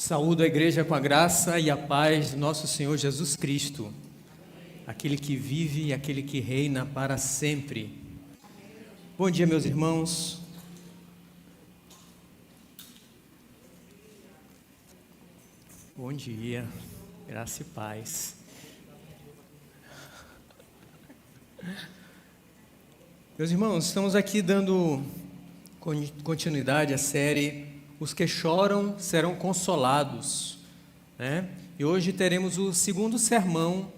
Saúdo a igreja com a graça e a paz do nosso Senhor Jesus Cristo, aquele que vive e aquele que reina para sempre. Bom dia, meus irmãos. Bom dia, graça e paz. Meus irmãos, estamos aqui dando continuidade à série Os que choram serão consolados, né? E hoje teremos o segundo sermão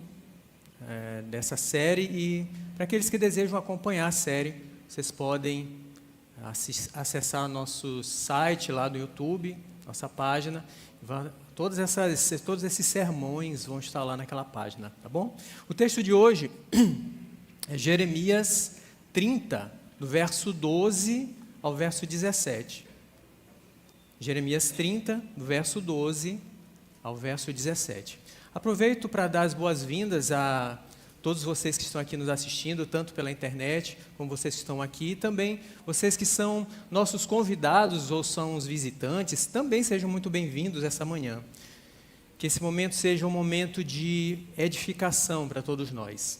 dessa série, e para aqueles que desejam acompanhar a série, vocês podem acessar nosso site lá do YouTube, nossa página. Todos esses sermões vão estar lá naquela página, tá bom? O texto de hoje é Jeremias 30, do verso 12 ao verso 17. Jeremias 30, do verso 12 ao verso 17. Aproveito para dar as boas-vindas a todos vocês que estão aqui nos assistindo, tanto pela internet, como vocês que estão aqui, e também vocês que são nossos convidados ou são os visitantes, também sejam muito bem-vindos essa manhã. Que esse momento seja um momento de edificação para todos nós.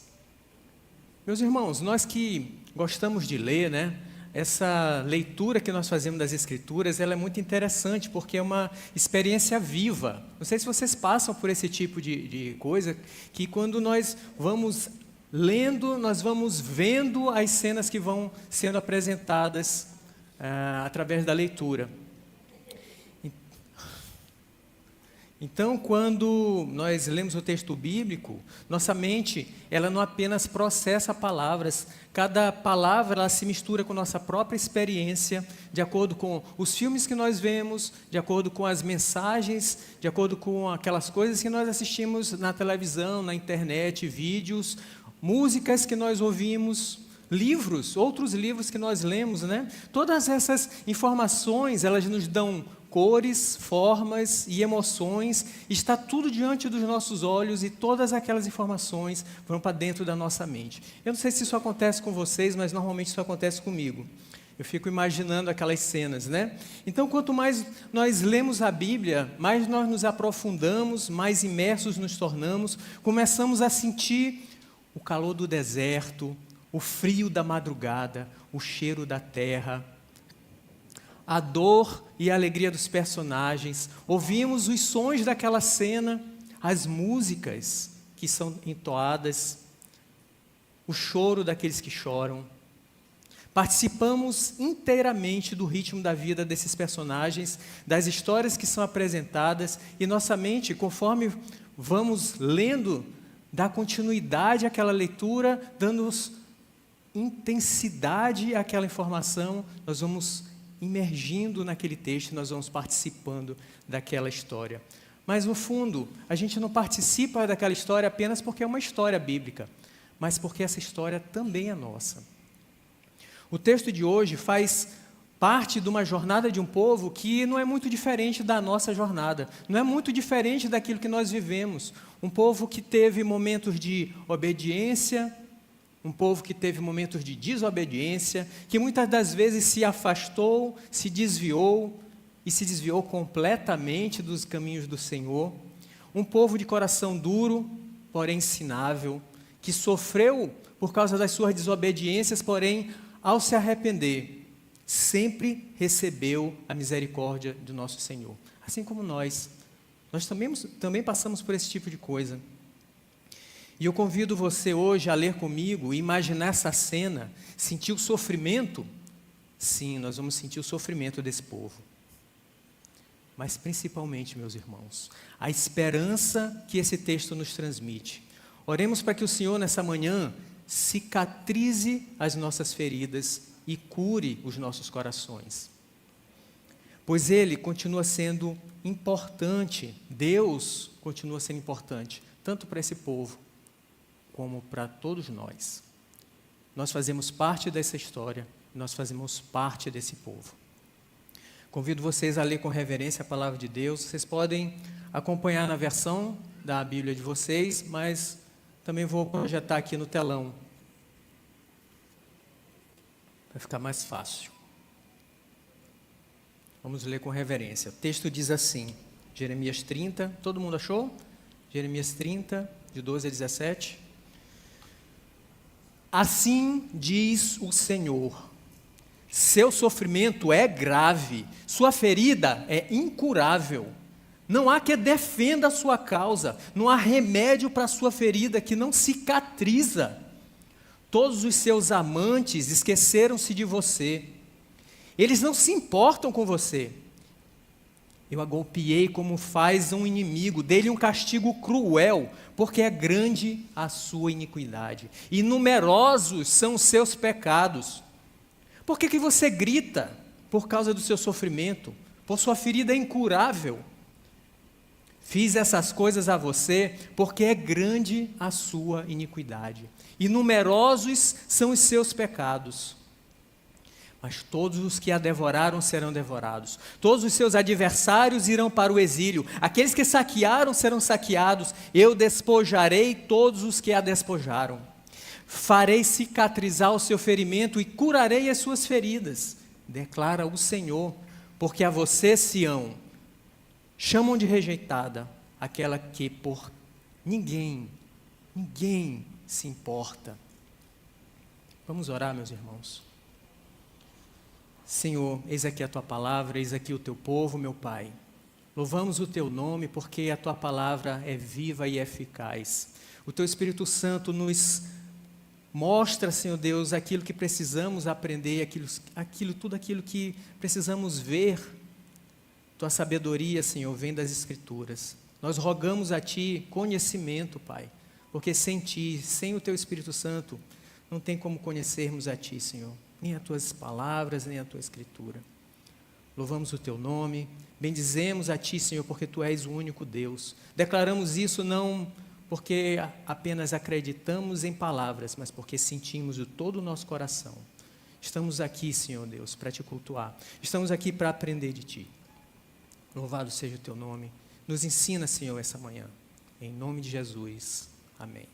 Meus irmãos, nós que gostamos de ler, né? Essa leitura que nós fazemos das Escrituras, ela é muito interessante, porque é uma experiência viva. Não sei se vocês passam por esse tipo de coisa, que quando nós vamos lendo, nós vamos vendo as cenas que vão sendo apresentadas através da leitura. Então, quando nós lemos o texto bíblico, nossa mente, ela não apenas processa palavras, cada palavra ela se mistura com nossa própria experiência, de acordo com os filmes que nós vemos, de acordo com as mensagens, de acordo com aquelas coisas que nós assistimos na televisão, na internet, vídeos, músicas que nós ouvimos, livros, outros livros que nós lemos, né? Todas essas informações, elas nos dão cores, formas e emoções, está tudo diante dos nossos olhos e todas aquelas informações vão para dentro da nossa mente. Eu não sei se isso acontece com vocês, mas normalmente isso acontece comigo. Eu fico imaginando aquelas cenas, né? Então, quanto mais nós lemos a Bíblia, mais nós nos aprofundamos, mais imersos nos tornamos, começamos a sentir o calor do deserto, o frio da madrugada, o cheiro da terra, a dor e a alegria dos personagens, ouvimos os sons daquela cena, as músicas que são entoadas, o choro daqueles que choram. Participamos inteiramente do ritmo da vida desses personagens, das histórias que são apresentadas, e nossa mente, conforme vamos lendo, dá continuidade àquela leitura, dando-nos intensidade àquela informação, nós vamos imergindo naquele texto, nós vamos participando daquela história. Mas, no fundo, a gente não participa daquela história apenas porque é uma história bíblica, mas porque essa história também é nossa. O texto de hoje faz parte de uma jornada de um povo que não é muito diferente da nossa jornada, não é muito diferente daquilo que nós vivemos. Um povo que teve momentos de obediência, um povo que teve momentos de desobediência, que muitas das vezes se afastou, se desviou completamente dos caminhos do Senhor. Um povo de coração duro, porém ensinável, que sofreu por causa das suas desobediências, porém, ao se arrepender, sempre recebeu a misericórdia do nosso Senhor. Assim como nós também passamos por esse tipo de coisa. E eu convido você hoje a ler comigo e imaginar essa cena, sentir o sofrimento. Sim, nós vamos sentir o sofrimento desse povo. Mas principalmente, meus irmãos, a esperança que esse texto nos transmite. Oremos para que o Senhor, nessa manhã, cicatrize as nossas feridas e cure os nossos corações. Pois Ele continua sendo importante, Deus continua sendo importante, tanto para esse povo, como para todos nós. Nós fazemos parte dessa história, nós fazemos parte desse povo. Convido vocês a ler com reverência a palavra de Deus. Vocês podem acompanhar na versão da Bíblia de vocês, mas também vou projetar aqui no telão, para ficar mais fácil. Vamos ler com reverência. O texto diz assim: Jeremias 30, todo mundo achou? Jeremias 30, de 12 a 17. Assim diz o Senhor: seu sofrimento é grave, sua ferida é incurável. Não há que defenda a sua causa, não há remédio para a sua ferida que não cicatriza. Todos os seus amantes esqueceram-se de você. Eles não se importam com você. Eu a golpeei como faz um inimigo, dei-lhe um castigo cruel, porque é grande a sua iniquidade, e numerosos são os seus pecados. Por que você grita? Por causa do seu sofrimento, por sua ferida incurável. Fiz essas coisas a você, porque é grande a sua iniquidade, e numerosos são os seus pecados. Mas todos os que a devoraram serão devorados. Todos os seus adversários irão para o exílio. Aqueles que saquearam serão saqueados. Eu despojarei todos os que a despojaram. Farei cicatrizar o seu ferimento e curarei as suas feridas, declara o Senhor. Porque a você, Sião, chamam de rejeitada aquela que por ninguém se importa. Vamos orar, meus irmãos. Senhor, eis aqui a Tua palavra, eis aqui o Teu povo, meu Pai. Louvamos o Teu nome porque a Tua palavra é viva e eficaz. O Teu Espírito Santo nos mostra, Senhor Deus, aquilo que precisamos aprender, tudo aquilo que precisamos ver. Tua sabedoria, Senhor, vem das Escrituras. Nós rogamos a Ti conhecimento, Pai, porque sem Ti, sem o Teu Espírito Santo, não tem como conhecermos a Ti, Senhor. Nem as Tuas palavras, nem a Tua Escritura. Louvamos o Teu nome, bendizemos a Ti, Senhor, porque Tu és o único Deus. Declaramos isso não porque apenas acreditamos em palavras, mas porque sentimos de todo o nosso coração. Estamos aqui, Senhor Deus, para Te cultuar. Estamos aqui para aprender de Ti. Louvado seja o Teu nome. Nos ensina, Senhor, essa manhã. Em nome de Jesus. Amém.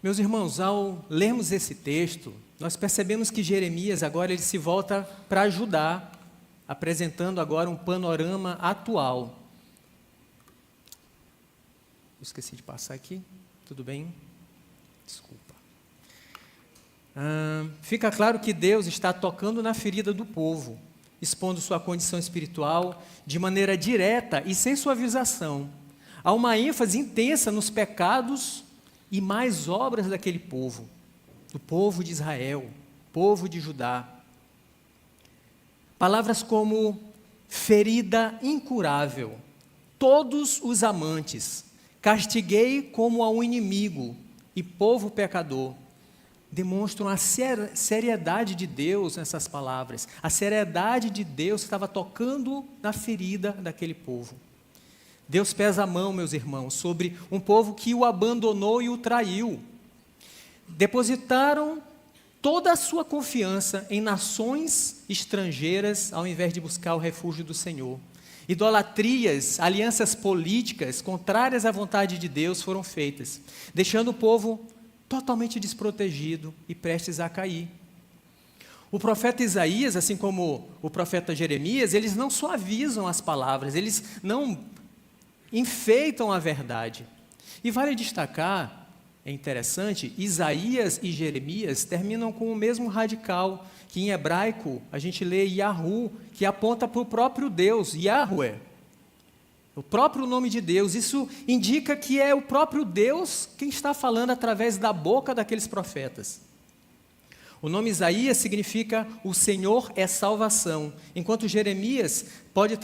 Meus irmãos, ao lermos esse texto, nós percebemos que Jeremias agora ele se volta para ajudar, apresentando agora um panorama atual. Esqueci de passar aqui, tudo bem? Desculpa. Fica claro que Deus está tocando na ferida do povo, expondo sua condição espiritual de maneira direta e sem suavização. Há uma ênfase intensa nos pecados e mais obras daquele povo, do povo de Israel, povo de Judá. Palavras como ferida incurável, todos os amantes, castiguei como a um inimigo e povo pecador, demonstram a seriedade de Deus nessas palavras, a seriedade de Deus que estava tocando na ferida daquele povo. Deus pesa a mão, meus irmãos, sobre um povo que o abandonou e o traiu. Depositaram toda a sua confiança em nações estrangeiras, ao invés de buscar o refúgio do Senhor. Idolatrias, alianças políticas contrárias à vontade de Deus foram feitas, deixando o povo totalmente desprotegido e prestes a cair. O profeta Isaías, assim como o profeta Jeremias, eles não suavizam as palavras, eles não enfeitam a verdade. E vale destacar, é interessante, Isaías e Jeremias terminam com o mesmo radical, que em hebraico a gente lê Yahu, que aponta para o próprio Deus, Yahweh, o próprio nome de Deus. Isso indica que é o próprio Deus quem está falando através da boca daqueles profetas. O nome Isaías significa o Senhor é salvação, enquanto Jeremias pode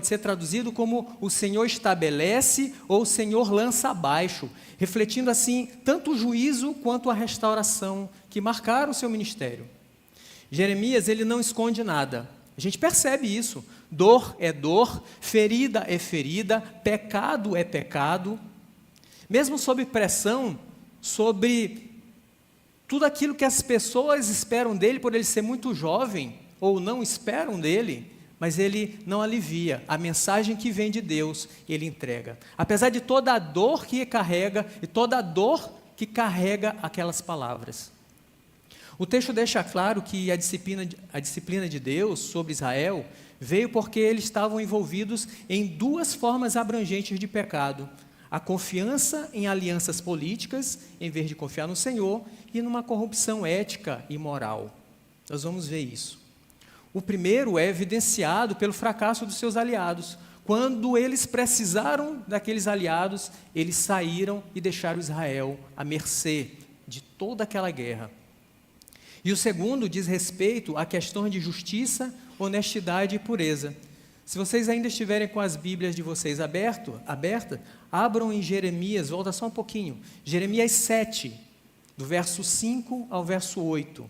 ser traduzido como o Senhor estabelece ou o Senhor lança abaixo, refletindo assim tanto o juízo quanto a restauração que marcaram o seu ministério. Jeremias, ele não esconde nada, a gente percebe isso, dor é dor, ferida é ferida, pecado é pecado, mesmo sob pressão, sobre tudo aquilo que as pessoas esperam dele, por ele ser muito jovem, ou não esperam dele, mas ele não alivia. A mensagem que vem de Deus, ele entrega. Apesar de toda a dor que carrega, e toda a dor que carrega aquelas palavras. O texto deixa claro que a disciplina de Deus sobre Israel veio porque eles estavam envolvidos em duas formas abrangentes de pecado: a confiança em alianças políticas, em vez de confiar no Senhor, e numa corrupção ética e moral. Nós vamos ver isso. O primeiro é evidenciado pelo fracasso dos seus aliados. Quando eles precisaram daqueles aliados, eles saíram e deixaram Israel à mercê de toda aquela guerra. E o segundo diz respeito a questões de justiça, honestidade e pureza. Se vocês ainda estiverem com as Bíblias de vocês abertas, abram em Jeremias, volta só um pouquinho, Jeremias 7, do verso 5 ao verso 8.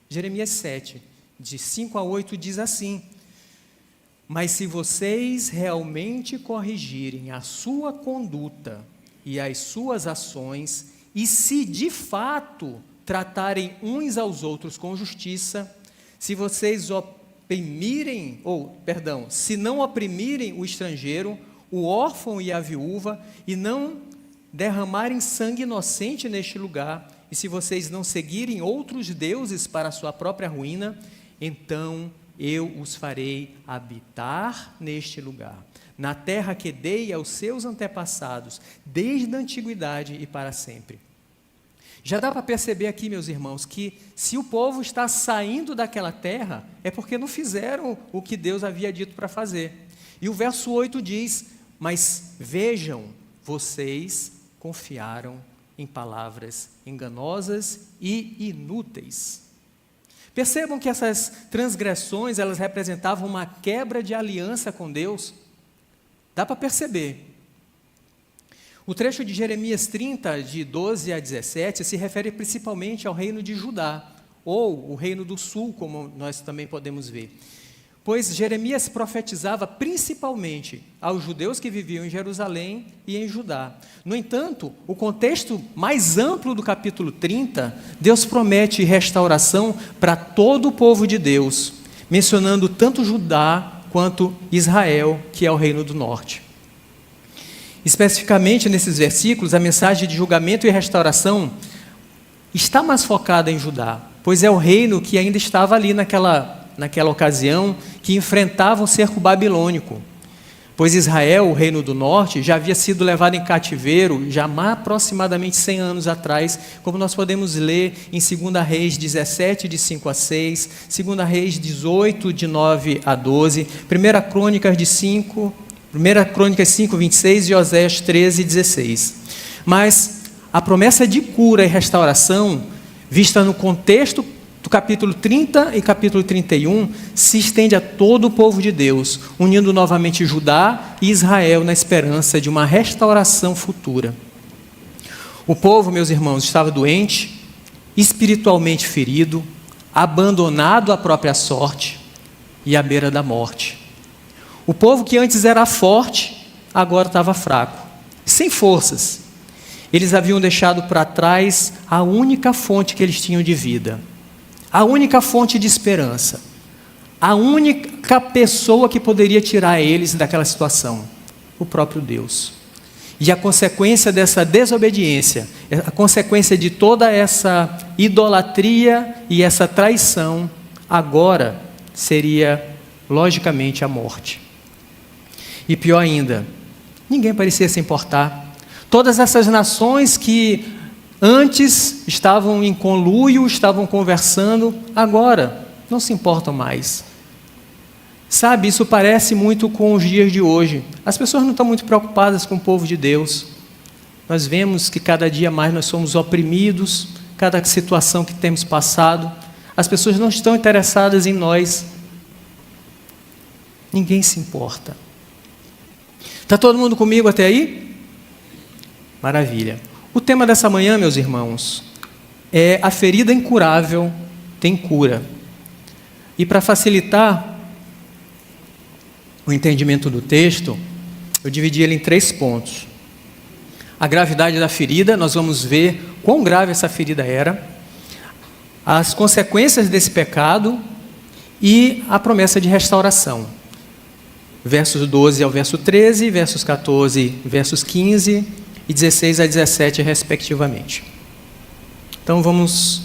Jeremias 7, de 5 a 8, diz assim: mas se vocês realmente corrigirem a sua conduta e as suas ações, e se de fato tratarem uns aos outros com justiça, se não oprimirem o estrangeiro, o órfão e a viúva, e não derramarem sangue inocente neste lugar, e se vocês não seguirem outros deuses para a sua própria ruína, então eu os farei habitar neste lugar, na terra que dei aos seus antepassados, desde a antiguidade e para sempre. Já dá para perceber aqui, meus irmãos, que se o povo está saindo daquela terra, é porque não fizeram o que Deus havia dito para fazer. E o verso 8 diz: mas vejam, vocês confiaram em palavras enganosas e inúteis. Percebam que essas transgressões, elas representavam uma quebra de aliança com Deus. Dá para perceber. O trecho de Jeremias 30, de 12 a 17, se refere principalmente ao reino de Judá, ou o reino do sul, como nós também podemos ver. Pois Jeremias profetizava principalmente aos judeus que viviam em Jerusalém e em Judá. No entanto, o contexto mais amplo do capítulo 30, Deus promete restauração para todo o povo de Deus, mencionando tanto Judá quanto Israel, que é o reino do norte. Especificamente nesses versículos, a mensagem de julgamento e restauração está mais focada em Judá, pois é o reino que ainda estava ali naquela ocasião, que enfrentava o cerco babilônico. Pois Israel, o reino do norte, já havia sido levado em cativeiro já há aproximadamente 100 anos atrás, como nós podemos ler em 2 Reis 17, de 5 a 6, 2 Reis 18, de 9 a 12, 1 Crônicas 5, 26 e Oséias 13, 16. Mas a promessa de cura e restauração, vista no contexto do capítulo 30 e capítulo 31, se estende a todo o povo de Deus, unindo novamente Judá e Israel na esperança de uma restauração futura. O povo, meus irmãos, estava doente, espiritualmente ferido, abandonado à própria sorte e à beira da morte. O povo que antes era forte, agora estava fraco, sem forças. Eles haviam deixado para trás a única fonte que eles tinham de vida, a única fonte de esperança, a única pessoa que poderia tirar eles daquela situação, o próprio Deus. E a consequência dessa desobediência, a consequência de toda essa idolatria e essa traição, agora seria, logicamente, a morte. E pior ainda, ninguém parecia se importar. Todas essas nações que antes estavam em conluio, estavam conversando, agora não se importam mais. Sabe, isso parece muito com os dias de hoje. As pessoas não estão muito preocupadas com o povo de Deus. Nós vemos que cada dia mais nós somos oprimidos, cada situação que temos passado, as pessoas não estão interessadas em nós. Ninguém se importa. Está todo mundo comigo até aí? Maravilha. O tema dessa manhã, meus irmãos, é a ferida incurável tem cura. E para facilitar o entendimento do texto, eu dividi ele em 3 pontos. A gravidade da ferida, nós vamos ver quão grave essa ferida era, as consequências desse pecado e a promessa de restauração. Versos 12 ao verso 13, versos 14, versos 15 e 16 a 17, respectivamente. Então vamos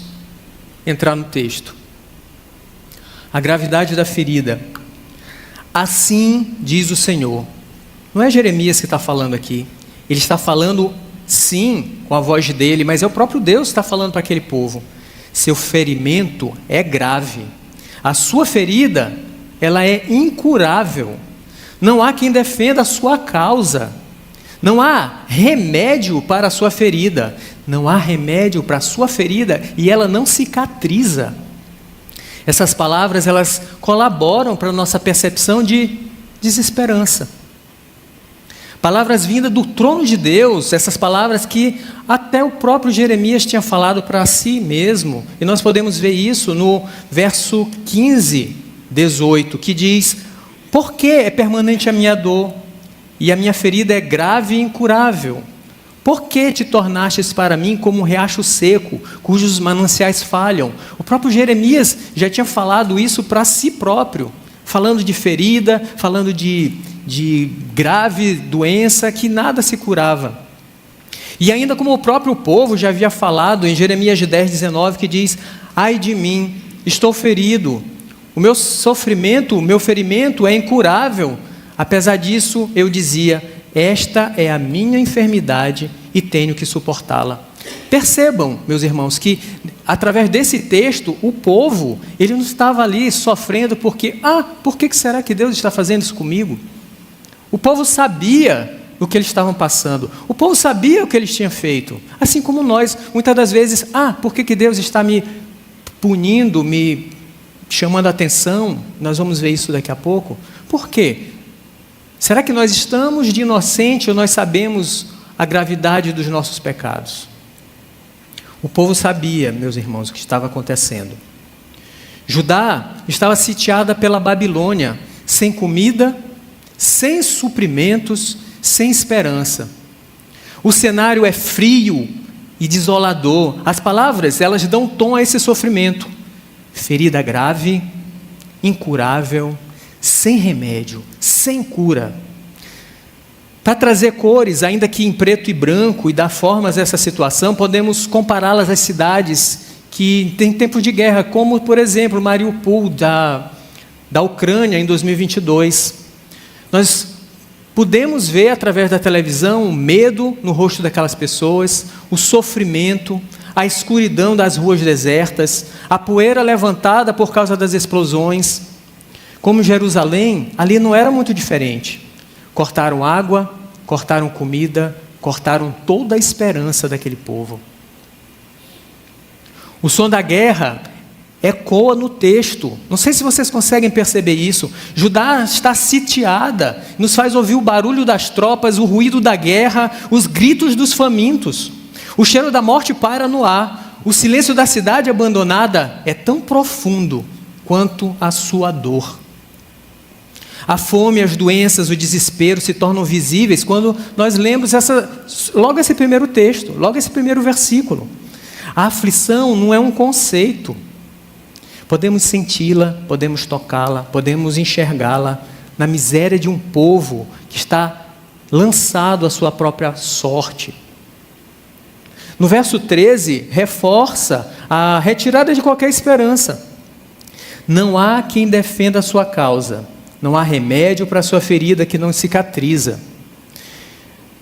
entrar no texto. A gravidade da ferida. Assim diz o Senhor. Não é Jeremias que está falando aqui. Ele está falando, sim, com a voz dele, mas é o próprio Deus que está falando para aquele povo. Seu ferimento é grave. A sua ferida, ela é incurável. Não há quem defenda a sua causa. Não há remédio para a sua ferida. Não há remédio para a sua ferida e ela não cicatriza. Essas palavras, elas colaboram para a nossa percepção de desesperança. Palavras vindas do trono de Deus, essas palavras que até o próprio Jeremias tinha falado para si mesmo. E nós podemos ver isso no verso 15, 18, que diz: por que é permanente a minha dor, e a minha ferida é grave e incurável? Por que te tornastes para mim como um riacho seco, cujos mananciais falham? O próprio Jeremias já tinha falado isso para si próprio, falando de ferida, falando de grave doença que nada se curava. E ainda como o próprio povo já havia falado em Jeremias 10, 19, que diz: ai de mim, estou ferido, o meu sofrimento, o meu ferimento é incurável. Apesar disso, eu dizia: esta é a minha enfermidade e tenho que suportá-la. Percebam, meus irmãos, que através desse texto, o povo, ele não estava ali sofrendo porque, por que será que Deus está fazendo isso comigo? O povo sabia o que eles estavam passando. O povo sabia o que eles tinham feito. Assim como nós, muitas das vezes, por que Deus está me punindo, me chamando a atenção? Nós vamos ver isso daqui a pouco. Por quê? Será que nós estamos de inocente ou nós sabemos a gravidade dos nossos pecados? O povo sabia, meus irmãos, o que estava acontecendo. Judá estava sitiada pela Babilônia, sem comida, sem suprimentos, sem esperança. O cenário é frio e desolador. As palavras, elas dão tom a esse sofrimento. Ferida grave, incurável, sem remédio, sem cura. Para trazer cores, ainda que em preto e branco, e dar formas a essa situação, podemos compará-las às cidades que têm tempos de guerra, como, por exemplo, Mariupol, da Ucrânia, em 2022. Nós podemos ver, através da televisão, o medo no rosto daquelas pessoas, o sofrimento, a escuridão das ruas desertas, a poeira levantada por causa das explosões. Como Jerusalém, ali não era muito diferente. Cortaram água, cortaram comida, cortaram toda a esperança daquele povo. O som da guerra ecoa no texto. Não sei se vocês conseguem perceber isso. Judá está sitiada, nos faz ouvir o barulho das tropas, o ruído da guerra, os gritos dos famintos. O cheiro da morte paira no ar. O silêncio da cidade abandonada é tão profundo quanto a sua dor. A fome, as doenças, o desespero se tornam visíveis quando nós lemos logo esse primeiro texto, logo esse primeiro versículo. A aflição não é um conceito. Podemos senti-la, podemos tocá-la, podemos enxergá-la na miséria de um povo que está lançado à sua própria sorte. No verso 13, reforça a retirada de qualquer esperança. Não há quem defenda a sua causa. Não há remédio para a sua ferida que não cicatriza.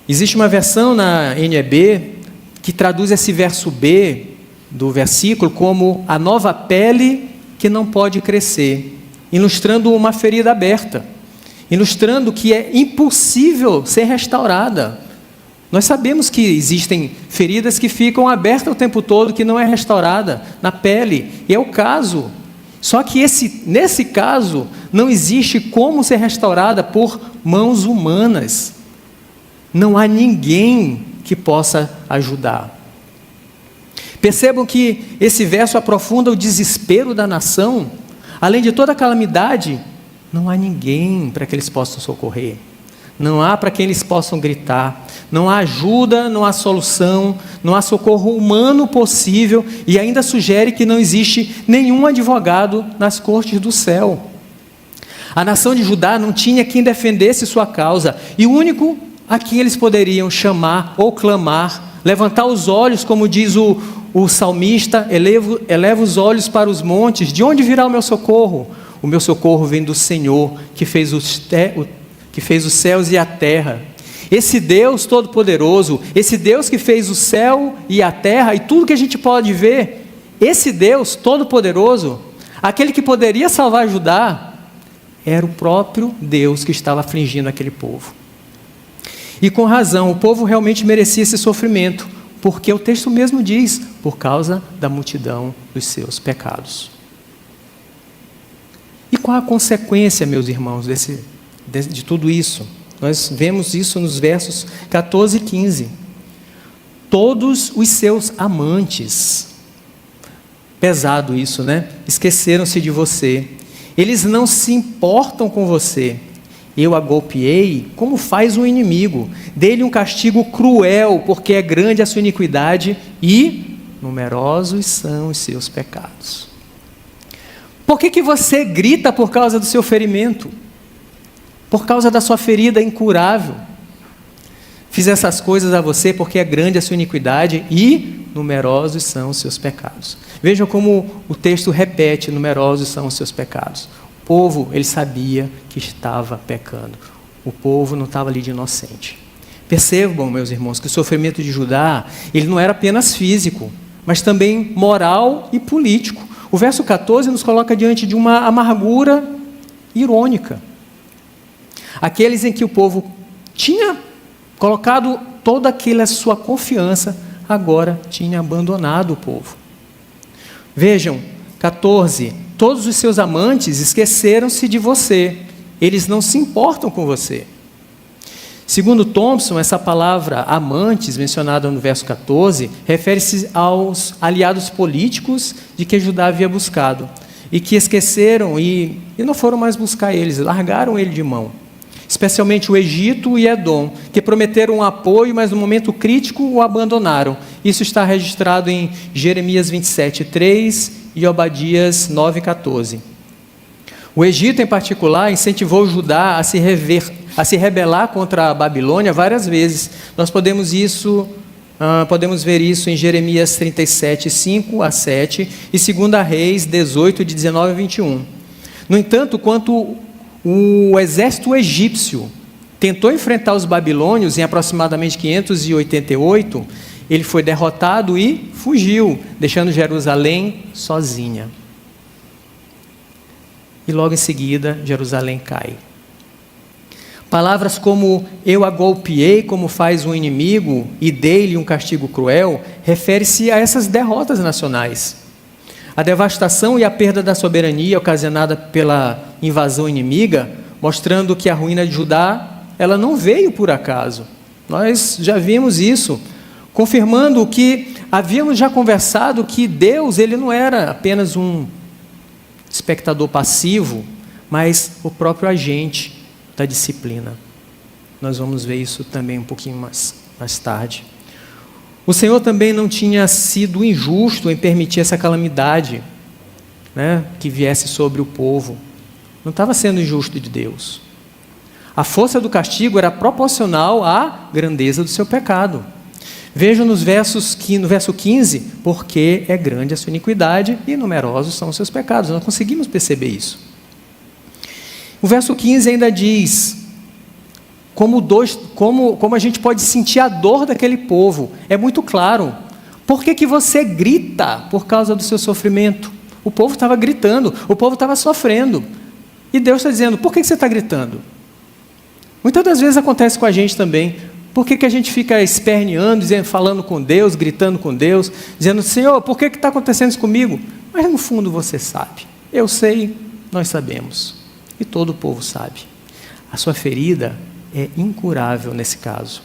Existe uma versão na NEB que traduz esse verso B do versículo como a nova pele que não pode crescer, ilustrando uma ferida aberta, ilustrando que é impossível ser restaurada. Nós sabemos que existem feridas que ficam abertas o tempo todo, que não é restaurada na pele, e é o caso. Só que nesse caso, não existe como ser restaurada por mãos humanas. Não há ninguém que possa ajudar. Percebam que esse verso aprofunda o desespero da nação. Além de toda a calamidade, não há ninguém para que eles possam socorrer. Não há para quem eles possam gritar. Não há ajuda, não há solução, não há socorro humano possível, e ainda sugere que não existe nenhum advogado nas cortes do céu. A nação de Judá não tinha quem defendesse sua causa, e o único a quem eles poderiam chamar ou clamar, levantar os olhos, como diz o o salmista eleva os olhos para os montes, de onde virá o meu socorro? O meu socorro vem do Senhor, que fez os céus e a terra. Esse Deus Todo-Poderoso, esse Deus que fez o céu e a terra e tudo que a gente pode ver, esse Deus Todo-Poderoso, aquele que poderia salvar Judá, era o próprio Deus que estava afligindo aquele povo. E com razão, o povo realmente merecia esse sofrimento, porque o texto mesmo diz, por causa da multidão dos seus pecados. E qual a consequência, meus irmãos, de tudo isso? Nós vemos isso nos versos 14 e 15. Todos os seus amantes, pesado isso, né? Esqueceram-se de você. Eles não se importam com você. Eu a golpeei como faz um inimigo. Dei-lhe um castigo cruel, porque é grande a sua iniquidade e numerosos são os seus pecados. Por que você grita por causa do seu ferimento? Por causa da sua ferida incurável? Fiz essas coisas a você porque é grande a sua iniquidade e numerosos são os seus pecados. Vejam como o texto repete, numerosos são os seus pecados. O povo, ele sabia que estava pecando. O povo não estava ali de inocente. Percebam, meus irmãos, que o sofrimento de Judá, ele não era apenas físico, mas também moral e político. O verso 14 nos coloca diante de uma amargura irônica. Aqueles em que o povo tinha colocado toda aquela sua confiança, agora tinha abandonado o povo. Vejam, 14, todos os seus amantes esqueceram-se de você, eles não se importam com você. Segundo Thompson, essa palavra amantes, mencionada no verso 14, refere-se aos aliados políticos de que Judá havia buscado, e que esqueceram e não foram mais buscar eles, largaram ele de mão. Especialmente o Egito e Edom, que prometeram um apoio, mas no momento crítico o abandonaram. Isso está registrado em Jeremias 27:3 e Obadias 9:14. O Egito, em particular, incentivou Judá a se rebelar contra a Babilônia várias vezes. Nós podemos ver isso em Jeremias 37:5-7 e 2 Reis 18, de 19 a 21. No entanto, quanto o exército egípcio tentou enfrentar os babilônios em aproximadamente 588, ele foi derrotado e fugiu, deixando Jerusalém sozinha. E logo em seguida, Jerusalém cai. Palavras como eu a golpeei como faz um inimigo e dei-lhe um castigo cruel, refere-se a essas derrotas nacionais. A devastação e a perda da soberania ocasionada pela invasão inimiga, mostrando que a ruína de Judá, ela não veio por acaso. Nós já vimos isso, confirmando o que havíamos já conversado, que Deus, ele não era apenas um espectador passivo, mas o próprio agente da disciplina. Nós vamos ver isso também um pouquinho mais tarde. O Senhor também não tinha sido injusto em permitir essa calamidade, né, que viesse sobre o povo. Não estava sendo injusto de Deus. A força do castigo era proporcional à grandeza do seu pecado. Vejam no verso 15, porque é grande a sua iniquidade e numerosos são os seus pecados. Nós conseguimos perceber isso. O verso 15 ainda diz como a gente pode sentir a dor daquele povo. É muito claro. Por que você grita por causa do seu sofrimento? O povo estava gritando, o povo estava sofrendo. E Deus está dizendo, por que você está gritando? Muitas das vezes acontece com a gente também. Por que a gente fica esperneando, falando com Deus, gritando com Deus, dizendo, Senhor, por que está acontecendo isso comigo? Mas no fundo você sabe. Eu sei, nós sabemos. E todo o povo sabe. A sua ferida é incurável nesse caso.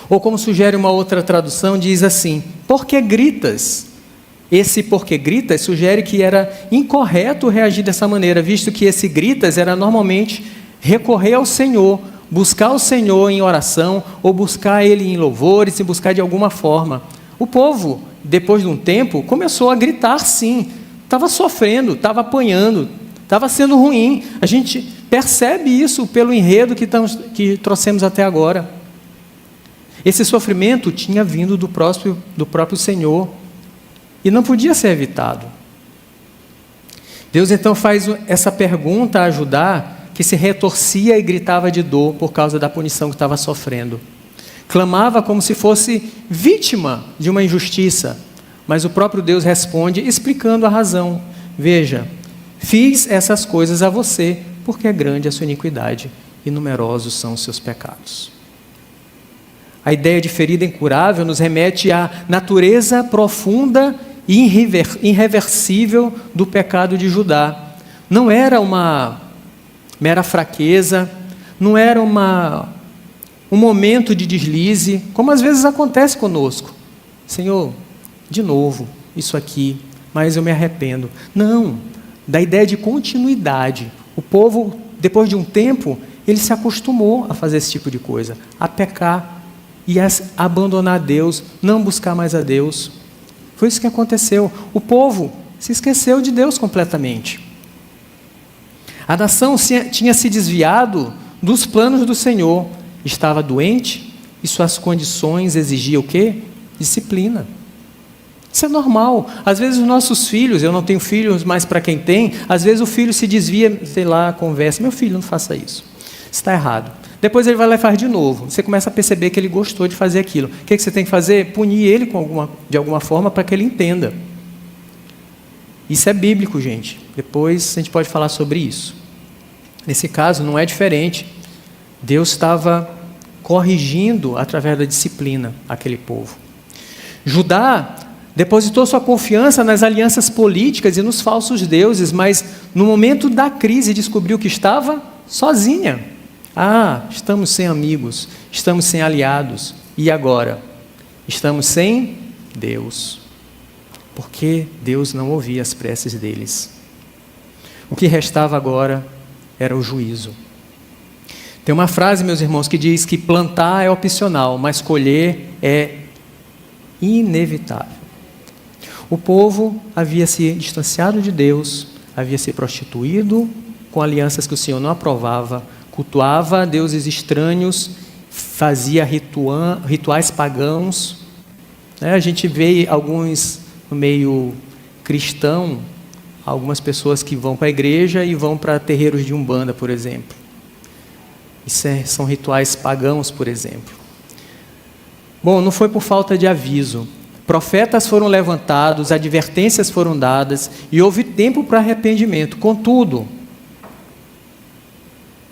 Ou como sugere uma outra tradução, diz assim, por que gritas? Esse por que gritas sugere que era incorreto reagir dessa maneira, visto que esse gritas era normalmente recorrer ao Senhor, buscar o Senhor em oração, ou buscar Ele em louvores, e buscar de alguma forma. O povo, depois de um tempo, começou a gritar sim, estava sofrendo, estava apanhando, estava sendo ruim. A gente percebe isso pelo enredo que trouxemos até agora. Esse sofrimento tinha vindo do próprio Senhor. e não podia ser evitado. Deus então faz essa pergunta a Judá, que se retorcia e gritava de dor por causa da punição que estava sofrendo. Clamava como se fosse vítima de uma injustiça, mas o próprio Deus responde explicando a razão. Veja, fiz essas coisas a você porque é grande a sua iniquidade e numerosos são os seus pecados. A ideia de ferida incurável nos remete à natureza profunda e irreversível do pecado de Judá. Não era uma mera fraqueza, não era um momento de deslize, como às vezes acontece conosco. Senhor, de novo, isso aqui, mas eu me arrependo. Não, da ideia de continuidade. O povo, depois de um tempo, ele se acostumou a fazer esse tipo de coisa, a pecar e a abandonar Deus, não buscar mais a Deus. Foi isso que aconteceu. O povo se esqueceu de Deus completamente. A nação tinha se desviado dos planos do Senhor. Estava doente e suas condições exigiam o quê? Disciplina. Isso é normal. Às vezes os nossos filhos, eu não tenho filhos, mas para quem tem, às vezes o filho se desvia, sei lá, conversa. Meu filho, não faça isso. Está errado. Depois ele vai lá e faz de novo. Você começa a perceber que ele gostou de fazer aquilo. O que você tem que fazer? Punir ele de alguma forma para que ele entenda. Isso é bíblico, gente. Depois a gente pode falar sobre isso. Nesse caso não é diferente. Deus estava corrigindo através da disciplina aquele povo. Judá depositou sua confiança nas alianças políticas e nos falsos deuses, mas no momento da crise descobriu que estava sozinha. Estamos sem amigos, estamos sem aliados. E agora? Estamos sem Deus. Porque Deus não ouvia as preces deles. O que restava agora era o juízo. Tem uma frase, meus irmãos, que diz que plantar é opcional, mas colher é inevitável. O povo havia se distanciado de Deus, havia se prostituído com alianças que o Senhor não aprovava, cultuava deuses estranhos, fazia rituais pagãos. A gente vê alguns no meio cristão, algumas pessoas que vão para a igreja e vão para terreiros de Umbanda, por exemplo. São rituais pagãos, por exemplo. Bom, não foi por falta de aviso. Profetas foram levantados, advertências foram dadas e houve tempo para arrependimento. Contudo,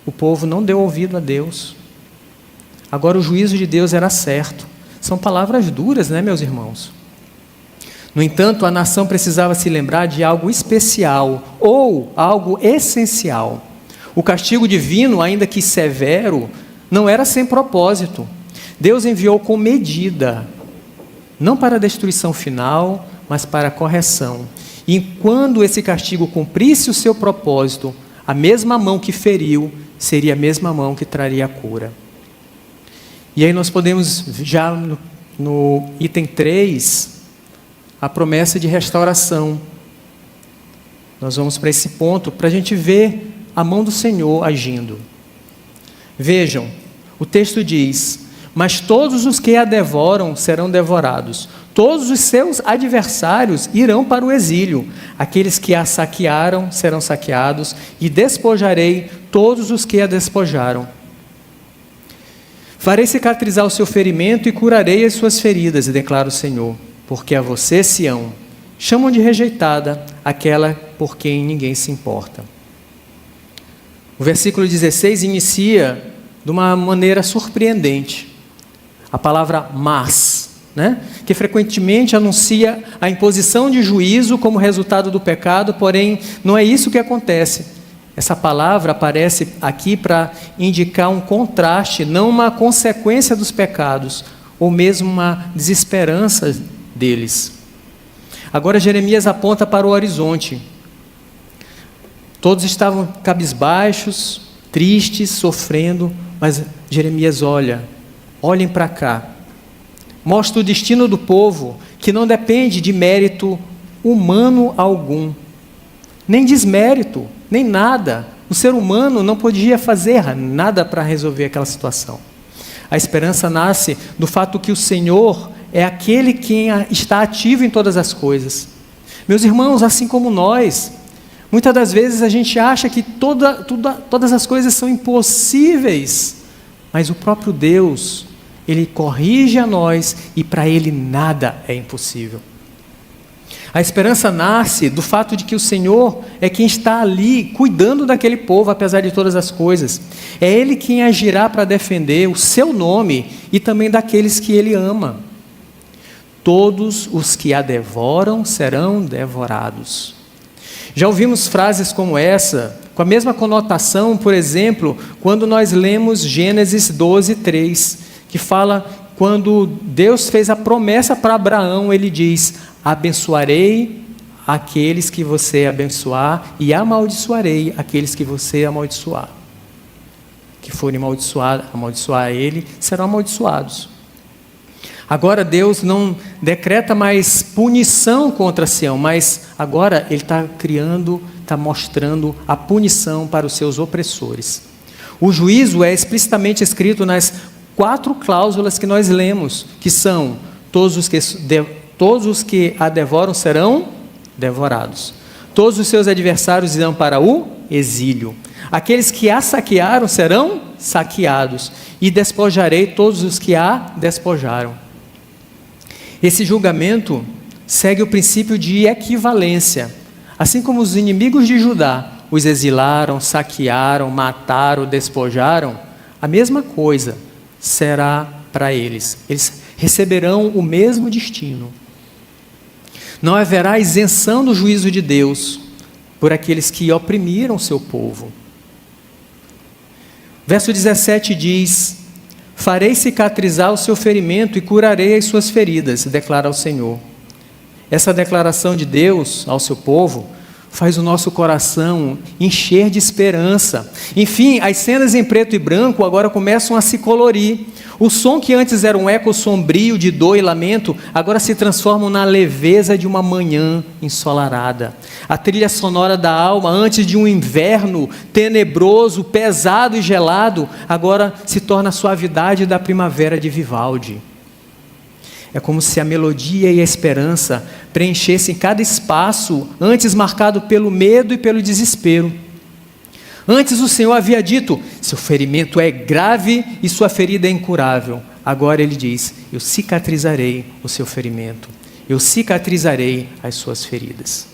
o povo não deu ouvido a Deus. Agora o juízo de Deus era certo. São palavras duras, né, meus irmãos? No entanto, a nação precisava se lembrar de algo especial ou algo essencial. O castigo divino, ainda que severo, não era sem propósito. Deus enviou com medida, não para a destruição final, mas para a correção. E quando esse castigo cumprisse o seu propósito, a mesma mão que feriu seria a mesma mão que traria a cura. E aí nós podemos, já no item 3, a promessa de restauração. Nós vamos para esse ponto para a gente ver a mão do Senhor agindo. Vejam, o texto diz: mas todos os que a devoram serão devorados, todos os seus adversários irão para o exílio, aqueles que a saquearam serão saqueados, e despojarei todos os que a despojaram. Farei cicatrizar o seu ferimento e curarei as suas feridas, declara o Senhor, porque a você, Sião, chamam de rejeitada aquela por quem ninguém se importa. O versículo 16 inicia de uma maneira surpreendente. A palavra mas, que frequentemente anuncia a imposição de juízo como resultado do pecado, porém não é isso que acontece. Essa palavra aparece aqui para indicar um contraste, não uma consequência dos pecados, ou mesmo uma desesperança deles. Agora Jeremias aponta para o horizonte. Todos estavam cabisbaixos, tristes, sofrendo, mas Jeremias olhem para cá. Mostra o destino do povo, que não depende de mérito humano algum, nem desmérito, nem nada. O ser humano não podia fazer nada para resolver aquela situação. A esperança nasce do fato que o Senhor é aquele que está ativo em todas as coisas. Meus irmãos, assim como nós, muitas das vezes a gente acha que todas as coisas são impossíveis, mas o próprio Deus, Ele corrige a nós e para Ele nada é impossível. A esperança nasce do fato de que o Senhor é quem está ali cuidando daquele povo, apesar de todas as coisas. É Ele quem agirá para defender o seu nome e também daqueles que Ele ama. Todos os que a devoram serão devorados. Já ouvimos frases como essa, com a mesma conotação, por exemplo, quando nós lemos Gênesis 12:3, que fala quando Deus fez a promessa para Abraão, Ele diz: abençoarei aqueles que você abençoar e amaldiçoarei aqueles que você amaldiçoar. Que forem amaldiçoar ele, serão amaldiçoados. Agora Deus não decreta mais punição contra Sião, mas agora Ele está mostrando a punição para os seus opressores. O juízo é explicitamente escrito nas 4 cláusulas que nós lemos, que são: todos os que a devoram serão devorados. Todos os seus adversários irão para o exílio. Aqueles que a saquearam serão saqueados. E despojarei todos os que a despojaram. Esse julgamento segue o princípio de equivalência. Assim como os inimigos de Judá os exilaram, saquearam, mataram, despojaram, a mesma coisa será para eles. Eles receberão o mesmo destino. Não haverá isenção do juízo de Deus por aqueles que oprimiram seu povo. Verso 17 diz: farei cicatrizar o seu ferimento e curarei as suas feridas, declara o Senhor. Essa declaração de Deus ao seu povo faz o nosso coração encher de esperança. Enfim, as cenas em preto e branco agora começam a se colorir. O som que antes era um eco sombrio de dor e lamento, agora se transforma na leveza de uma manhã ensolarada. A trilha sonora da alma, antes de um inverno tenebroso, pesado e gelado, agora se torna a suavidade da primavera de Vivaldi. É como se a melodia e a esperança preenchessem cada espaço antes marcado pelo medo e pelo desespero. Antes o Senhor havia dito: seu ferimento é grave e sua ferida é incurável. Agora Ele diz: eu cicatrizarei o seu ferimento, eu cicatrizarei as suas feridas.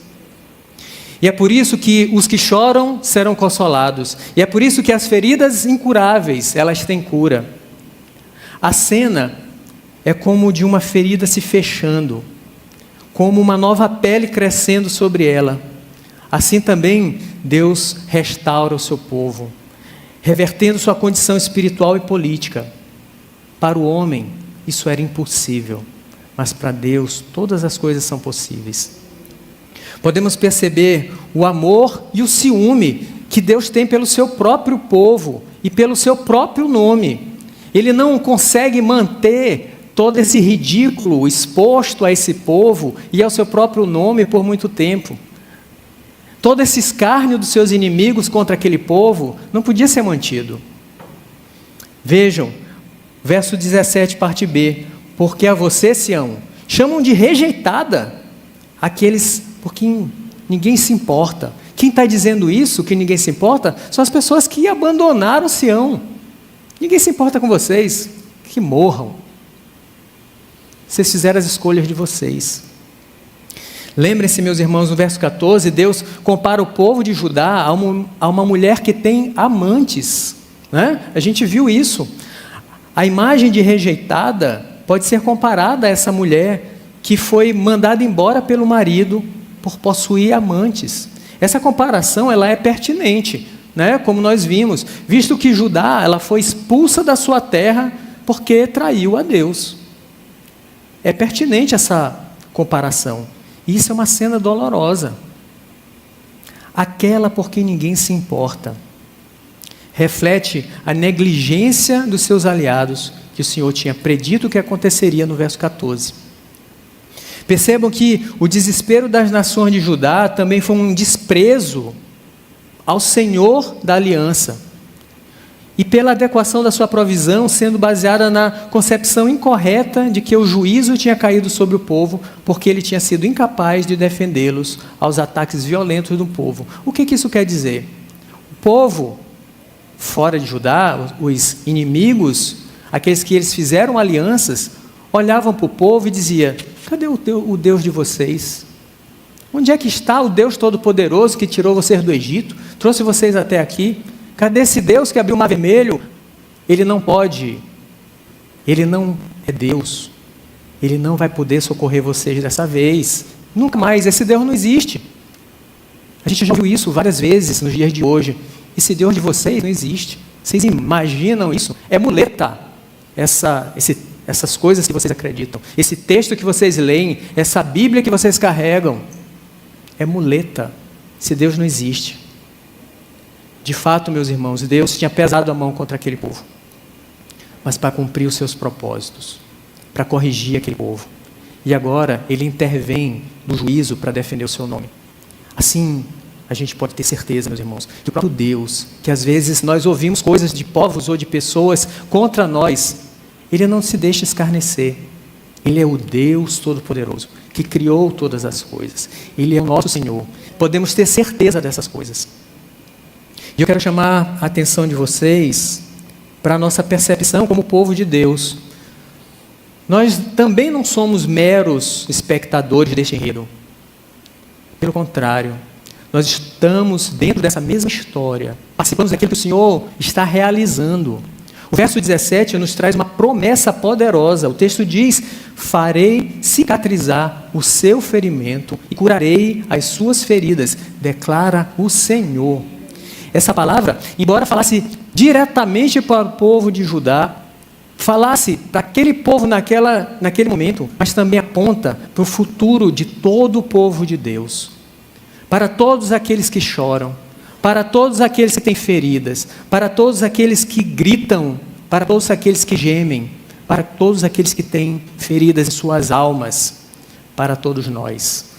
E é por isso que os que choram serão consolados. E é por isso que as feridas incuráveis, elas têm cura. A cena é como de uma ferida se fechando, como uma nova pele crescendo sobre ela. Assim também Deus restaura o seu povo, revertendo sua condição espiritual e política. Para o homem isso era impossível, mas para Deus todas as coisas são possíveis. Podemos perceber o amor e o ciúme que Deus tem pelo seu próprio povo e pelo seu próprio nome. Ele não consegue manter todo esse ridículo exposto a esse povo e ao seu próprio nome por muito tempo. Todo esse escárnio dos seus inimigos contra aquele povo não podia ser mantido. Vejam, verso 17, parte B. Porque a você, Sião, chamam de rejeitada aqueles por quem ninguém se importa. Quem está dizendo isso, que ninguém se importa, são as pessoas que abandonaram Sião. Ninguém se importa com vocês, que morram. Vocês fizeram as escolhas de vocês. Lembrem-se, meus irmãos, no verso 14, Deus compara o povo de Judá a uma mulher que tem amantes, né? A gente viu isso. A imagem de rejeitada pode ser comparada a essa mulher que foi mandada embora pelo marido por possuir amantes. Essa comparação ela é pertinente, né? Como nós vimos, visto que Judá ela foi expulsa da sua terra porque traiu a Deus. É pertinente essa comparação. Isso é uma cena dolorosa. Aquela por quem ninguém se importa. Reflete a negligência dos seus aliados, que o Senhor tinha predito que aconteceria no verso 14. Percebam que o desespero das nações de Judá também foi um desprezo ao Senhor da aliança. e pela adequação da sua provisão sendo baseada na concepção incorreta de que o juízo tinha caído sobre o povo, porque ele tinha sido incapaz de defendê-los aos ataques violentos do povo. O que isso quer dizer? O povo fora de Judá, os inimigos, aqueles que eles fizeram alianças, olhavam para o povo e diziam: cadê o Deus de vocês? Onde é que está o Deus Todo-Poderoso que tirou vocês do Egito, trouxe vocês até aqui? Cadê esse Deus que abriu o Mar Vermelho? Ele não pode, ele não é Deus, ele não vai poder socorrer vocês dessa vez, nunca mais, esse Deus não existe. A gente já ouviu isso várias vezes nos dias de hoje. Esse Deus de vocês não existe. Vocês imaginam isso? É muleta, essas coisas que vocês acreditam, esse texto que vocês leem, essa Bíblia que vocês carregam, é muleta. Esse Deus não existe. De fato, meus irmãos, Deus tinha pesado a mão contra aquele povo, mas para cumprir os seus propósitos, para corrigir aquele povo. E agora Ele intervém no juízo para defender o seu nome. Assim, a gente pode ter certeza, meus irmãos, que o próprio Deus, que às vezes nós ouvimos coisas de povos ou de pessoas contra nós, Ele não se deixa escarnecer. Ele é o Deus Todo-Poderoso, que criou todas as coisas. Ele é o nosso Senhor. Podemos ter certeza dessas coisas. E eu quero chamar a atenção de vocês para a nossa percepção como povo de Deus. Nós também não somos meros espectadores deste enredo. Pelo contrário, nós estamos dentro dessa mesma história, participamos daquilo que o Senhor está realizando. O verso 17 nos traz uma promessa poderosa. O texto diz: farei cicatrizar o seu ferimento e curarei as suas feridas, declara o Senhor. Essa palavra, embora falasse diretamente para o povo de Judá, falasse para aquele povo naquele momento, mas também aponta para o futuro de todo o povo de Deus. Para todos aqueles que choram, para todos aqueles que têm feridas, para todos aqueles que gritam, para todos aqueles que gemem, para todos aqueles que têm feridas em suas almas, para todos nós.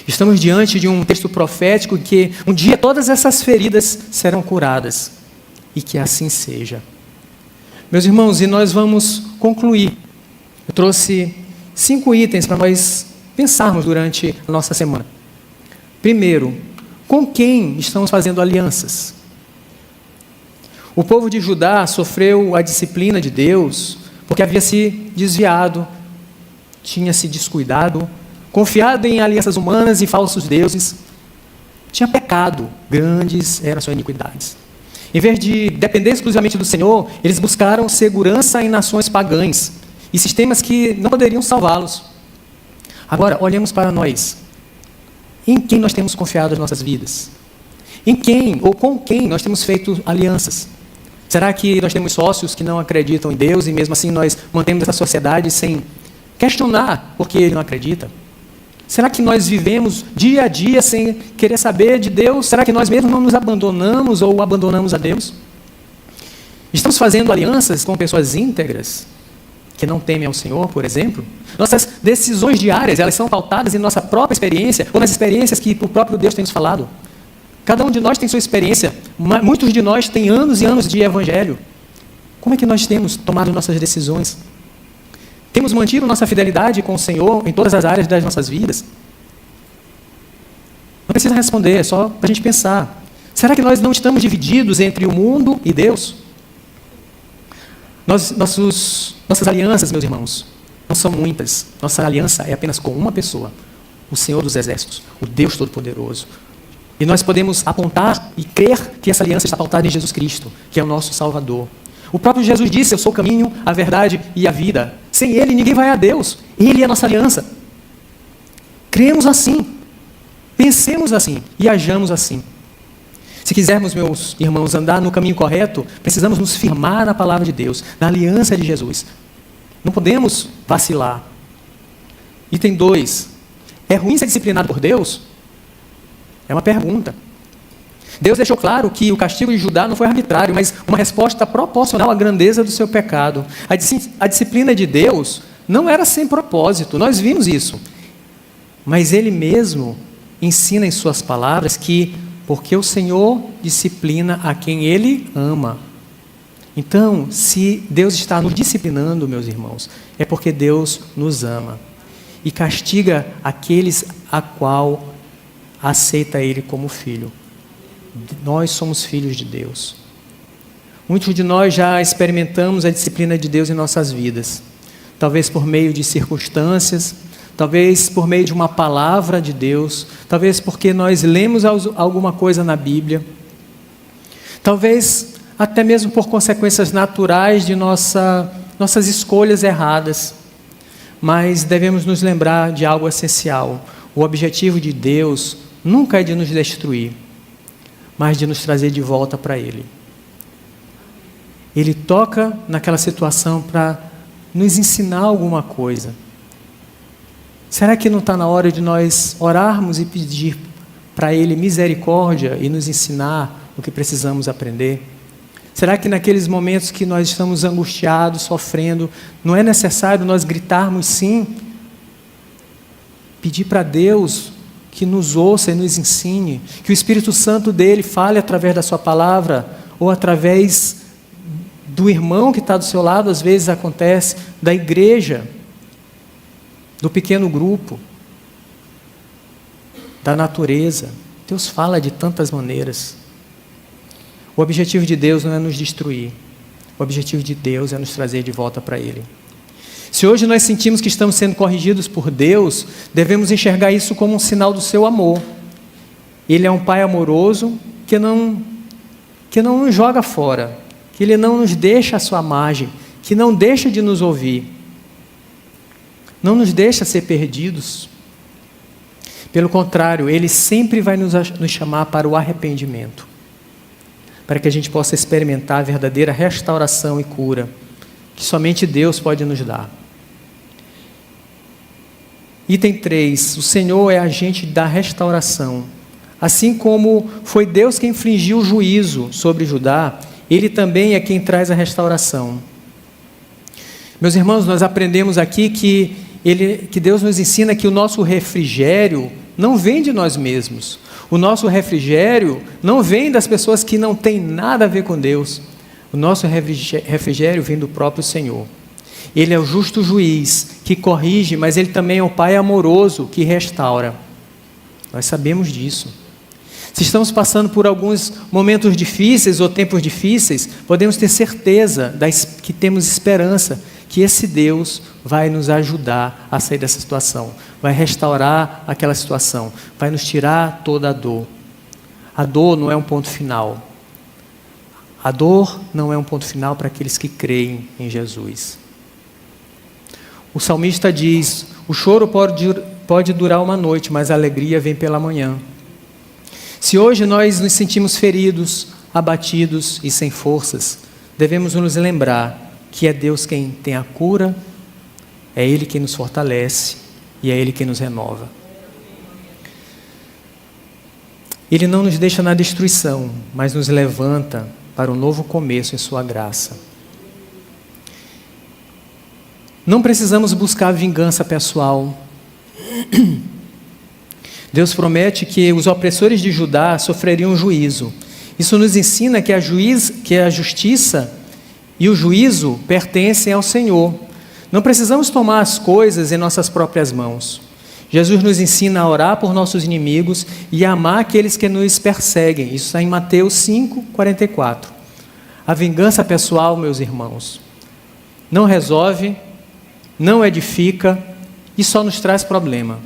Estamos diante de um texto profético que um dia todas essas feridas serão curadas, e que assim seja. Meus irmãos, e nós vamos concluir. Eu trouxe 5 itens para nós pensarmos durante a nossa semana. Primeiro, com quem estamos fazendo alianças? O povo de Judá sofreu a disciplina de Deus porque havia se desviado, tinha se descuidado, confiado em alianças humanas e falsos deuses, tinha pecado, grandes eram suas iniquidades. Em vez de depender exclusivamente do Senhor, eles buscaram segurança em nações pagãs e sistemas que não poderiam salvá-los. Agora, olhemos para nós. Em quem nós temos confiado as nossas vidas? Em quem ou com quem nós temos feito alianças? Será que nós temos sócios que não acreditam em Deus e mesmo assim nós mantemos essa sociedade sem questionar porque ele não acredita? Será que nós vivemos dia a dia sem querer saber de Deus? Será que nós mesmos não nos abandonamos ou abandonamos a Deus? Estamos fazendo alianças com pessoas íntegras que não temem ao Senhor, por exemplo? Nossas decisões diárias, elas são pautadas em nossa própria experiência ou nas experiências que o próprio Deus tem nos falado? Cada um de nós tem sua experiência. Muitos de nós têm anos e anos de evangelho. Como é que nós temos tomado nossas decisões? Temos mantido nossa fidelidade com o Senhor em todas as áreas das nossas vidas? Não precisa responder, é só para a gente pensar. Será que nós não estamos divididos entre o mundo e Deus? Nossas alianças, meus irmãos, não são muitas. Nossa aliança é apenas com uma pessoa, o Senhor dos Exércitos, o Deus Todo-Poderoso. E nós podemos apontar e crer que essa aliança está pautada em Jesus Cristo, que é o nosso Salvador. O próprio Jesus disse: eu sou o caminho, a verdade e a vida. Sem Ele, ninguém vai a Deus. Ele é a nossa aliança. Cremos assim, pensemos assim e hajamos assim. Se quisermos, meus irmãos, andar no caminho correto, precisamos nos firmar na palavra de Deus, na aliança de Jesus. Não podemos vacilar. Item 2. É ruim ser disciplinado por Deus? É uma pergunta. Deus deixou claro que o castigo de Judá não foi arbitrário, mas uma resposta proporcional à grandeza do seu pecado. A disciplina de Deus não era sem propósito, nós vimos isso. Mas Ele mesmo ensina em suas palavras que, porque o Senhor disciplina a quem Ele ama, Então, se Deus está nos disciplinando, meus irmãos, é porque Deus nos ama e castiga aqueles a qual aceita Ele como filho. Nós somos filhos de Deus. Muitos de nós já experimentamos a disciplina de Deus em nossas vidas. Talvez por meio de circunstâncias, talvez por meio de uma palavra de Deus, talvez porque nós lemos alguma coisa na Bíblia, talvez até mesmo por consequências naturais de nossas escolhas erradas. Mas devemos nos lembrar de algo essencial. O objetivo de Deus nunca é de nos destruir, mas de nos trazer de volta para Ele. Ele toca naquela situação para nos ensinar alguma coisa. Será que não está na hora de nós orarmos e pedir para Ele misericórdia e nos ensinar o que precisamos aprender? Será que naqueles momentos que nós estamos angustiados, sofrendo, não é necessário nós gritarmos sim? Pedir para Deus que nos ouça e nos ensine, que o Espírito Santo dele fale através da sua palavra, ou através do irmão que está do seu lado, às vezes acontece, da igreja, do pequeno grupo, da natureza. Deus fala de tantas maneiras. O objetivo de Deus não é nos destruir. O objetivo de Deus é nos trazer de volta para Ele. Se hoje nós sentimos que estamos sendo corrigidos por Deus, devemos enxergar isso como um sinal do seu amor. Ele é um Pai amoroso que não nos joga fora, que Ele não nos deixa à sua margem, que não deixa de nos ouvir, não nos deixa ser perdidos. Pelo contrário, Ele sempre vai nos chamar para o arrependimento, para que a gente possa experimentar a verdadeira restauração e cura, que somente Deus pode nos dar. Item 3, o Senhor é agente da restauração. Assim como foi Deus quem infligiu o juízo sobre Judá, Ele também é quem traz a restauração. Meus irmãos, nós aprendemos aqui que Deus nos ensina que o nosso refrigério não vem de nós mesmos. O nosso refrigério não vem das pessoas que não têm nada a ver com Deus. O nosso refrigério vem do próprio Senhor. Ele é o justo juiz que corrige, mas Ele também é o Pai amoroso que restaura. Nós sabemos disso. Se estamos passando por alguns momentos difíceis ou tempos difíceis, podemos ter certeza que temos esperança que esse Deus vai nos ajudar a sair dessa situação, vai restaurar aquela situação, vai nos tirar toda a dor. A dor não é um ponto final. A dor não é um ponto final para aqueles que creem em Jesus. O salmista diz: o choro pode durar uma noite, mas a alegria vem pela manhã. Se hoje nós nos sentimos feridos, abatidos e sem forças, devemos nos lembrar que é Deus quem tem a cura, é Ele quem nos fortalece e é Ele quem nos renova. Ele não nos deixa na destruição, mas nos levanta para um novo começo em sua graça. Não precisamos buscar vingança pessoal. Deus promete que os opressores de Judá sofreriam juízo. Isso nos ensina que a justiça e o juízo pertencem ao Senhor. Não precisamos tomar as coisas em nossas próprias mãos. Jesus nos ensina a orar por nossos inimigos e a amar aqueles que nos perseguem. Isso está em Mateus 5:44. A vingança pessoal, meus irmãos, não resolve, não edifica e só nos traz problema.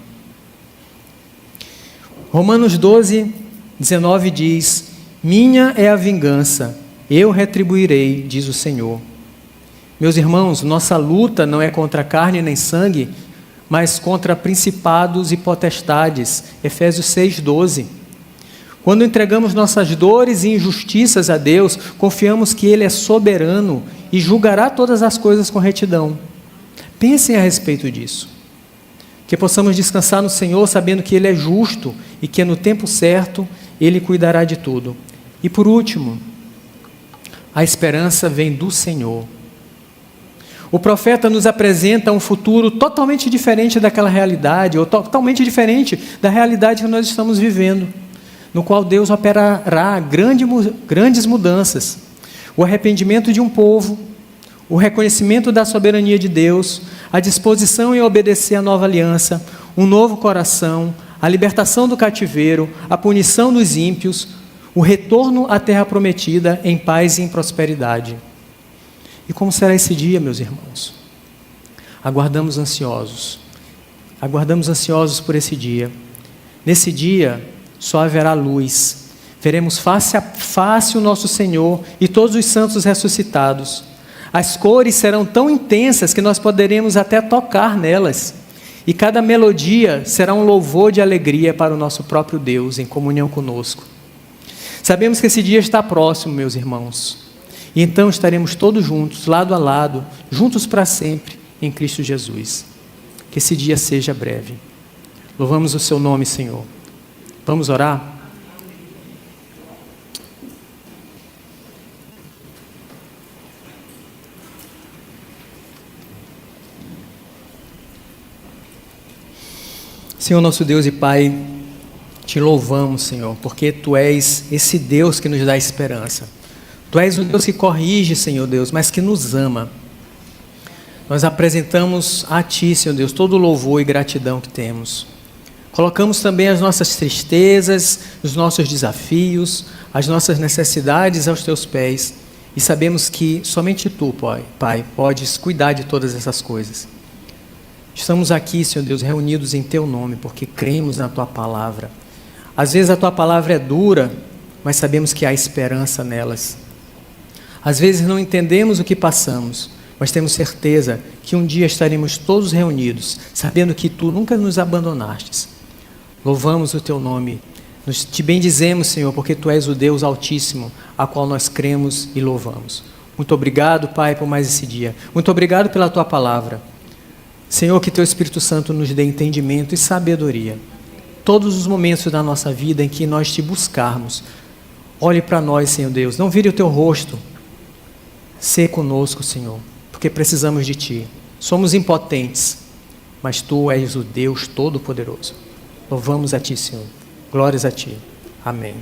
Romanos 12:19 diz: minha é a vingança, eu retribuirei, diz o Senhor. Meus irmãos, nossa luta não é contra carne nem sangue, mas contra principados e potestades. Efésios 6:12. Quando entregamos nossas dores e injustiças a Deus, confiamos que Ele é soberano e julgará todas as coisas com retidão. Pensem a respeito disso. Que possamos descansar no Senhor, sabendo que Ele é justo e que no tempo certo Ele cuidará de tudo. E por último, a esperança vem do Senhor. O profeta nos apresenta um futuro totalmente diferente daquela realidade, ou totalmente diferente da realidade que nós estamos vivendo, no qual Deus operará grandes mudanças. o arrependimento de um povo, o reconhecimento da soberania de Deus, a disposição em obedecer à nova aliança, um novo coração, a libertação do cativeiro, a punição dos ímpios, o retorno à terra prometida em paz e em prosperidade. E como será esse dia, meus irmãos? Aguardamos ansiosos por esse dia. Nesse dia, só haverá luz. Veremos face a face o nosso Senhor e todos os santos ressuscitados. As cores serão tão intensas que nós poderemos até tocar nelas. E cada melodia será um louvor de alegria para o nosso próprio Deus, em comunhão conosco. Sabemos que esse dia está próximo, meus irmãos. E então estaremos todos juntos, lado a lado, juntos para sempre, em Cristo Jesus. Que esse dia seja breve. Louvamos o seu nome, Senhor. Vamos orar? Senhor nosso Deus e Pai, te louvamos, Senhor, porque Tu és esse Deus que nos dá esperança. Tu és o Deus que corrige, Senhor Deus, mas que nos ama. Nós apresentamos a Ti, Senhor Deus, todo o louvor e gratidão que temos. Colocamos também as nossas tristezas, os nossos desafios, as nossas necessidades aos Teus pés. E sabemos que somente Tu, Pai, podes cuidar de todas essas coisas. Estamos aqui, Senhor Deus, reunidos em Teu nome, porque cremos na Tua palavra. Às vezes a Tua palavra é dura, mas sabemos que há esperança nelas. Às vezes não entendemos o que passamos, mas temos certeza que um dia estaremos todos reunidos, sabendo que Tu nunca nos abandonastes. Louvamos o Teu nome, te bendizemos, Senhor, porque Tu és o Deus Altíssimo, a qual nós cremos e louvamos. Muito obrigado, Pai, por mais esse dia. Muito obrigado pela Tua palavra. Senhor, que Teu Espírito Santo nos dê entendimento e sabedoria. Todos os momentos da nossa vida em que nós Te buscarmos, olhe para nós, Senhor Deus. Não vire o Teu rosto. Sê conosco, Senhor, porque precisamos de Ti. Somos impotentes, mas Tu és o Deus Todo-Poderoso. Louvamos a Ti, Senhor. Glórias a Ti. Amém.